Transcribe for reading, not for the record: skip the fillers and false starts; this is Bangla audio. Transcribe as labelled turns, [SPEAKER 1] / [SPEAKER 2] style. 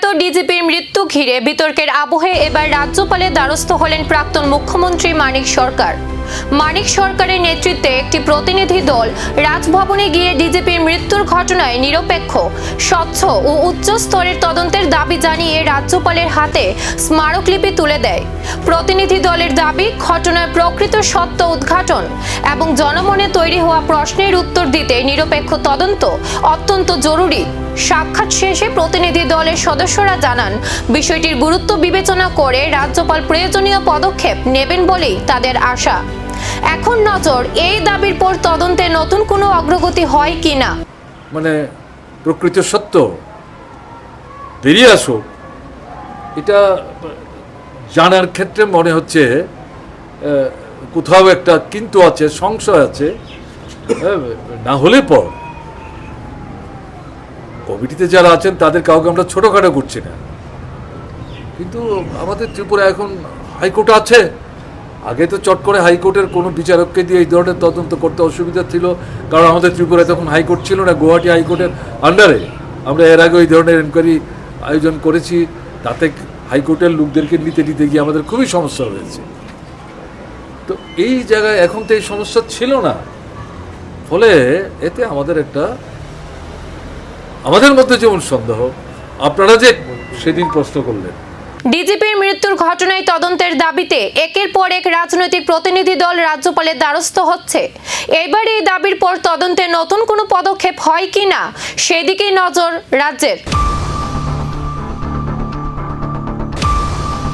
[SPEAKER 1] প্রয়াত ডিজিপির মৃত্যু ঘিরে বিতর্কের আবহে এবার রাজ্যপালের দ্বারস্থ হলেন প্রাক্তন মুখ্যমন্ত্রী মানিক সরকার। মানিক সরকারের নেতৃত্বে একটি প্রতিনিধি দল রাজভবনে গিয়ে ডিজিপির মৃত্যুর ঘটনায় নিরপেক্ষ, স্বচ্ছ ও উচ্চ স্তরের তদন্তের দাবি জানিয়ে রাজ্যপালের হাতে স্মারকলিপি তুলে দেয়। প্রতিনিধি দলের দাবি, ঘটনার প্রকৃত সত্য উদ্ঘাটন এবং জনমনে তৈরি হওয়া প্রশ্নের উত্তর দিতে নিরপেক্ষ তদন্ত অত্যন্ত জরুরি। সাক্ষাৎ শেষে প্রতিনিধি দলের সদস্যরা জানান, বিষয়টির গুরুত্ব বিবেচনা করে রাজ্যপাল প্রয়োজনীয় পদক্ষেপ নেবেন বলেই তাদের আশা। এখন নজর এই দাবির পর তদন্তে নতুন কোনো অগ্রগতি হয় কিনা।
[SPEAKER 2] মানে প্রকৃত সত্য বেরিয়ে আসুক, এটা জানার ক্ষেত্রে মনে হচ্ছে কোথাও একটা কিন্তু আছে, সংশয় আছে। না হলে পর কমিটিতে যারা আছেন তাদের কাউকে আমরা ছোটোখাটো করছি না, কিন্তু আমাদের ত্রিপুরা এখন হাইকোর্ট আছে। আগে তো চট করে হাইকোর্টের কোনো বিচারককে দিয়ে এই ধরনের তদন্ত করতে অসুবিধা ছিল, কারণ আমাদের ত্রিপুরায় তখন হাইকোর্ট ছিল না, গুয়াহাটি হাইকোর্টের আন্ডারে। আমরা এর আগে ওই ধরনের এনকোয়ারি আয়োজন করেছি, তাতে হাইকোর্টের লোকদেরকে নিতে গিয়ে আমাদের খুবই সমস্যা হয়েছে। তো এই জায়গায় এখন তো এই সমস্যা ছিল না, ফলে এতে আমাদের মধ্যে যেমন সন্দেহ, আপনারা যে সেদিন প্রশ্ন করলেন
[SPEAKER 1] ডিজিপির মৃত্যুর ঘটনায় তদন্তের দাবিতে একের পর এক রাজনৈতিক প্রতিনিধি দল রাজ্যপালের দ্বারস্থ হচ্ছে। এবার এই দাবির পর তদন্তে নতুন কোনো পদক্ষেপ হয় কিনা সেদিকেই নজর রাজ্যের।